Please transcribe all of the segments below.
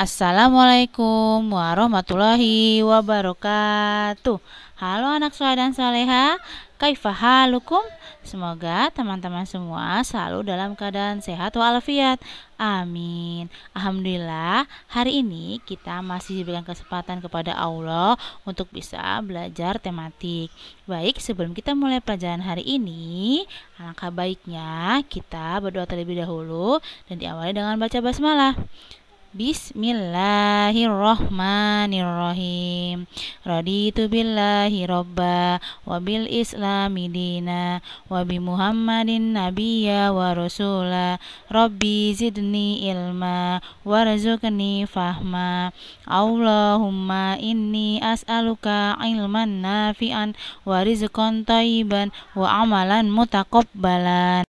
Assalamualaikum warahmatullahi wabarakatuh. Halo anak soleh dan soleha, kaifa halukum? Semoga teman-teman semua selalu dalam keadaan sehat walafiat. Amin. Alhamdulillah, hari ini kita masih diberikan kesempatan kepada Allah untuk bisa belajar tematik. Baik, sebelum kita mulai pelajaran hari ini, alangkah baiknya kita berdoa terlebih dahulu dan diawali dengan baca basmalah. Bismillahirrohmanirrohim. Raditu billahi robba wabil islami dina wabi muhammadin nabiyya wa rasula. Rabbi zidni ilma warzuqni fahma. Allahumma inni as'aluka ilman nafi'an wa rizqan thayyiban wa amalan mutaqabbalan.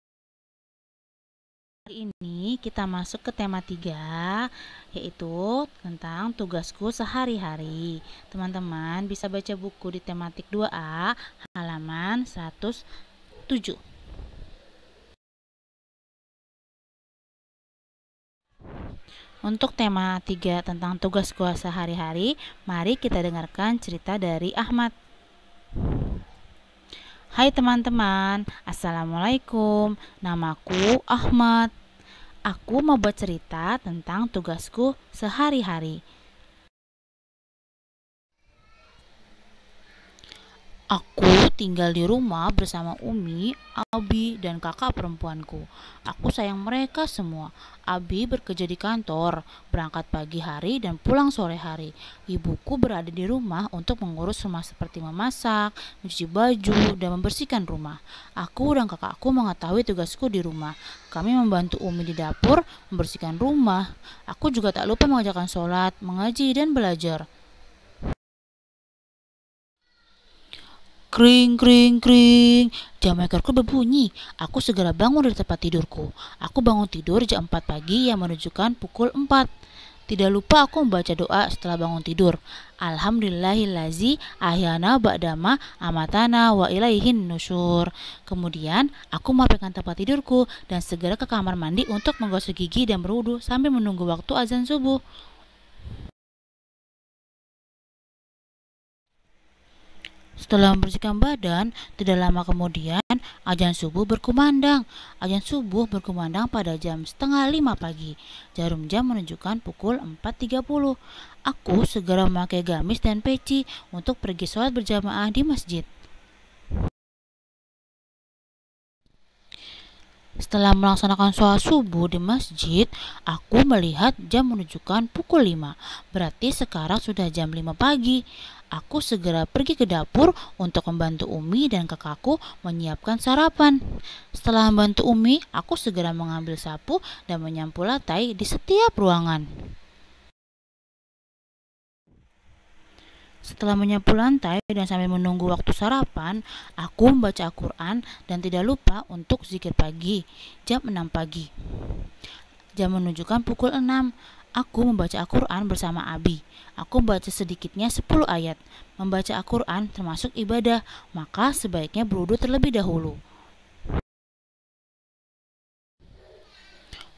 Hari ini kita masuk ke tema 3, yaitu tentang tugasku sehari-hari. Teman-teman bisa baca buku di tematik 2A halaman 107. Untuk tema 3 tentang tugasku sehari-hari, mari kita dengarkan cerita dari Ahmad. Hai teman-teman, Assalamualaikum. Namaku Ahmad. Aku mau bercerita tentang tugasku sehari-hari. Aku tinggal di rumah bersama Umi, Abi, dan kakak perempuanku. Aku sayang mereka semua. Abi bekerja di kantor, berangkat pagi hari dan pulang sore hari. Ibuku berada di rumah untuk mengurus rumah seperti memasak, mencuci baju, dan membersihkan rumah. Aku dan kakakku mengetahui tugasku di rumah. Kami membantu Umi di dapur, membersihkan rumah. Aku juga tak lupa mengerjakan sholat, mengaji, dan belajar. Kring, kring, kring. Jam ekorku berbunyi. Aku segera bangun dari tempat tidurku. Aku bangun tidur jam 4 pagi yang menunjukkan pukul 4. Tidak lupa aku membaca doa setelah bangun tidur. Alhamdulillahillazi ahyana ba'dama amatana wa ilaihin nusyur. Kemudian aku merapikan tempat tidurku dan segera ke kamar mandi untuk menggosok gigi dan berwudu sambil menunggu waktu azan subuh. Setelah membersihkan badan, tidak lama kemudian azan subuh berkumandang. Azan subuh berkumandang pada jam setengah 5 pagi. Jarum jam menunjukkan pukul 4.30. Aku segera memakai gamis dan peci untuk pergi sholat berjamaah di masjid. Setelah melaksanakan sholat subuh di masjid, aku melihat jam menunjukkan pukul 5. Berarti sekarang sudah jam 5 pagi. Aku segera pergi ke dapur untuk membantu Umi dan kakakku menyiapkan sarapan. Setelah membantu Umi, aku segera mengambil sapu dan menyapu lantai di setiap ruangan. Setelah menyapu lantai dan sambil menunggu waktu sarapan, aku membaca Al-Quran dan tidak lupa untuk zikir pagi, jam 6 pagi. Jam menunjukkan pukul 6. Aku membaca Al-Quran bersama Abi. Aku membaca sedikitnya 10 ayat. Membaca Al-Quran termasuk ibadah, maka sebaiknya berwudu terlebih dahulu.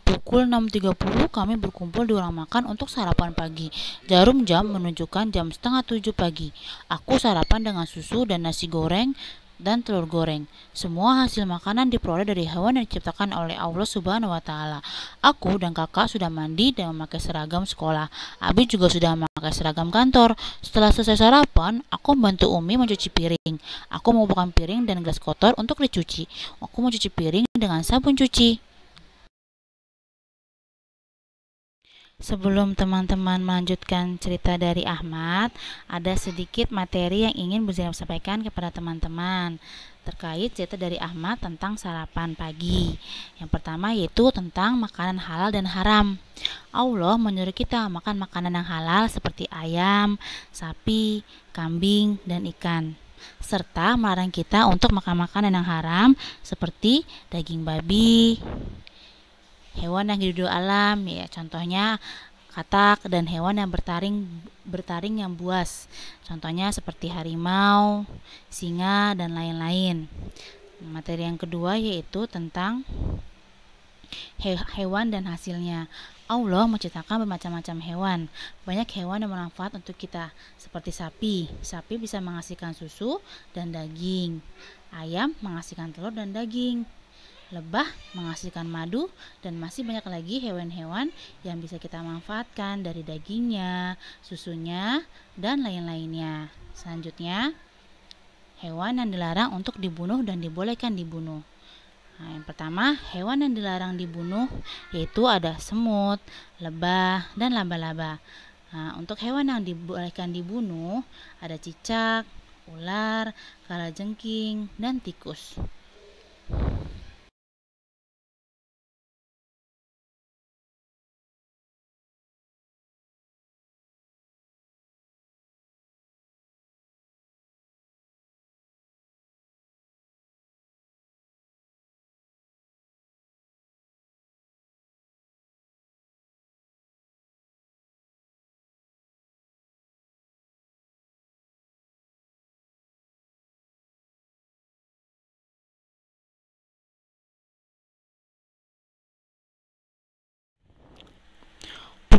Pukul 6.30 kami berkumpul di ruang makan untuk sarapan pagi. Jarum jam menunjukkan jam setengah 7 pagi. Aku sarapan dengan susu dan nasi goreng dan telur goreng. Semua hasil makanan diperoleh dari hewan yang diciptakan oleh Allah Subhanahu wa Ta'ala. Aku dan kakak sudah mandi dan memakai seragam sekolah. Abi juga sudah memakai seragam kantor. Setelah selesai sarapan, aku membantu Umi mencuci piring. Aku mengumpulkan piring dan gelas kotor untuk dicuci. Aku mencuci piring dengan sabun cuci. Sebelum teman-teman melanjutkan cerita dari Ahmad, ada sedikit materi yang ingin Bu Zainab sampaikan kepada teman-teman terkait cerita dari Ahmad tentang sarapan pagi. Yang pertama yaitu tentang makanan halal dan haram. Allah menyuruh kita makan makanan yang halal seperti ayam, sapi, kambing, dan ikan, serta melarang kita untuk makan makanan yang haram seperti daging babi, hewan yang hidup di alam, ya contohnya katak, dan hewan yang bertaring yang buas, contohnya seperti harimau, singa, dan lain-lain. Materi yang kedua yaitu tentang Hewan dan hasilnya. Allah menciptakan bermacam-macam hewan. Banyak hewan yang bermanfaat untuk kita, seperti sapi. Sapi bisa menghasilkan susu dan daging. Ayam menghasilkan telur dan daging. Lebah menghasilkan madu, dan masih banyak lagi hewan-hewan yang bisa kita manfaatkan dari dagingnya, susunya, dan lain-lainnya. Selanjutnya, hewan yang dilarang untuk dibunuh dan dibolehkan dibunuh. Nah, yang pertama, hewan yang dilarang dibunuh yaitu ada semut, lebah, dan laba-laba. Nah, untuk hewan yang dibolehkan dibunuh ada cicak, ular, kalajengking, dan tikus.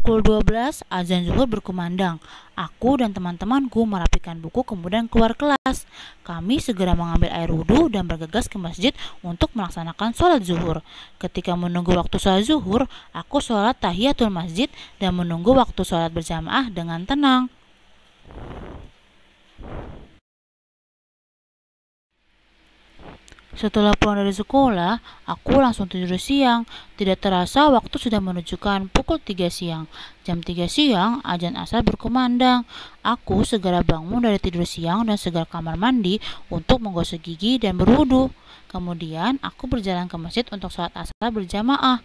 Pukul 12, azan zuhur berkumandang. Aku dan teman-temanku merapikan buku kemudian keluar kelas. Kami segera mengambil air wudhu dan bergegas ke masjid untuk melaksanakan sholat zuhur. Ketika menunggu waktu sholat zuhur, aku sholat tahiyatul masjid dan menunggu waktu sholat berjamaah dengan tenang. Setelah pulang dari sekolah, aku langsung tidur siang. Tidak terasa waktu sudah menunjukkan pukul 3 siang. Jam 3 siang, azan asar berkumandang. Aku segera bangun dari tidur siang dan segera kamar mandi untuk menggosok gigi dan berwudu. Kemudian, aku berjalan ke masjid untuk sholat asar berjamaah.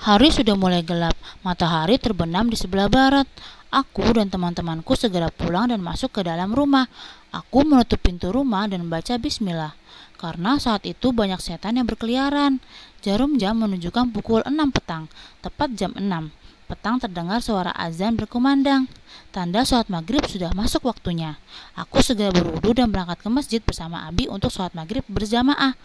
Hari sudah mulai gelap, matahari terbenam di sebelah barat. Aku dan teman-temanku segera pulang dan masuk ke dalam rumah. Aku menutup pintu rumah dan membaca bismillah. Karena saat itu banyak setan yang berkeliaran. Jarum jam menunjukkan pukul 6 petang, tepat jam 6. Petang terdengar suara azan berkumandang. Tanda sholat maghrib sudah masuk waktunya. Aku segera berwudu dan berangkat ke masjid bersama Abi untuk sholat maghrib berjamaah.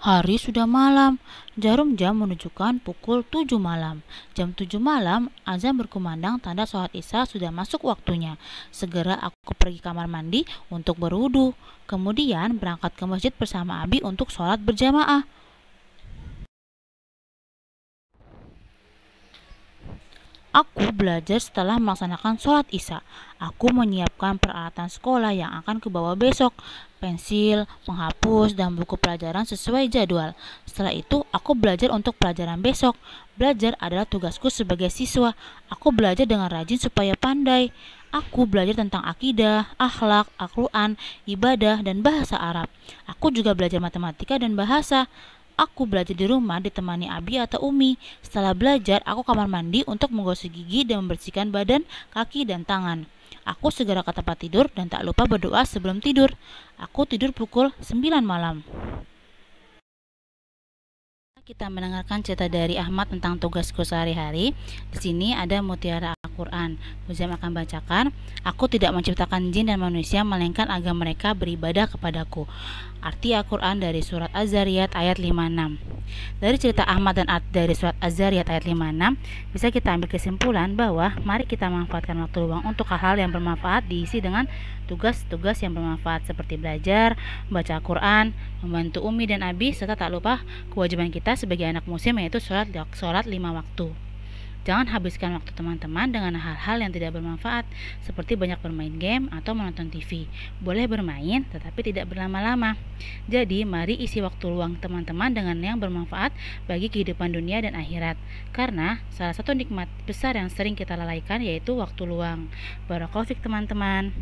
Hari sudah malam, jarum jam menunjukkan pukul 7 malam. Jam 7 malam, azan berkumandang tanda sholat isya sudah masuk waktunya. Segera aku pergi kamar mandi untuk berwudu. Kemudian berangkat ke masjid bersama Abi untuk sholat berjamaah. Aku belajar setelah melaksanakan sholat isya. Aku menyiapkan peralatan sekolah yang akan kubawa besok, pensil, penghapus, dan buku pelajaran sesuai jadwal. Setelah itu, aku belajar untuk pelajaran besok. Belajar adalah tugasku sebagai siswa. Aku belajar dengan rajin supaya pandai. Aku belajar tentang akidah, akhlak, Al-Quran, ibadah, dan bahasa Arab. Aku juga belajar matematika dan bahasa. Aku belajar di rumah ditemani Abi atau Umi. Setelah belajar, aku kamar mandi untuk menggosok gigi dan membersihkan badan, kaki, dan tangan. Aku segera ke tempat tidur dan tak lupa berdoa sebelum tidur. Aku tidur pukul 9 malam. Kita mendengarkan cerita dari Ahmad tentang tugasku sehari-hari. Di sini ada mutiara Al-Quran. Muzam akan bacakan, aku tidak menciptakan jin dan manusia melainkan agar mereka beribadah kepadaku. Arti Al-Quran dari surat Az-Zariyat ayat 56. Dari cerita Ahmad dan dari surat Az-Zariyat ayat 56, bisa kita ambil kesimpulan bahwa mari kita manfaatkan waktu luang untuk hal-hal yang bermanfaat, diisi dengan tugas-tugas yang bermanfaat seperti belajar, membaca Al-Quran, membantu Umi dan Abi, serta tak lupa kewajiban kita sebagai anak muslim yaitu sholat 5 waktu. Jangan habiskan waktu teman-teman dengan hal-hal yang tidak bermanfaat seperti banyak bermain game atau menonton TV. Boleh bermain tetapi tidak berlama-lama. Jadi mari isi waktu luang teman-teman dengan yang bermanfaat bagi kehidupan dunia dan akhirat. Karena salah satu nikmat besar yang sering kita lalaikan yaitu waktu luang. Barakallahu fiik teman-teman.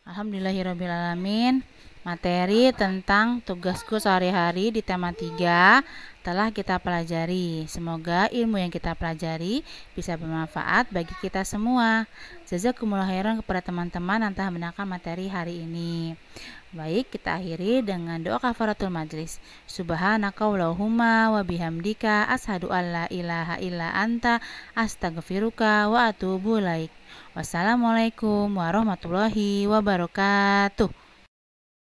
Alhamdulillahirrabbilalamin. Materi tentang tugasku sehari-hari di tema 3 telah kita pelajari. Semoga ilmu yang kita pelajari bisa bermanfaat bagi kita semua. Jazakumullah khairan kepada teman-teman yang telah mendengarkan materi hari ini. Baik, kita akhiri dengan doa kafaratul majlis. Subhanakallahumma wa bihamdika asyhadu an la ilaha illa anta astaghfiruka wa atubu ilaik. Wassalamualaikum warahmatullahi wabarakatuh.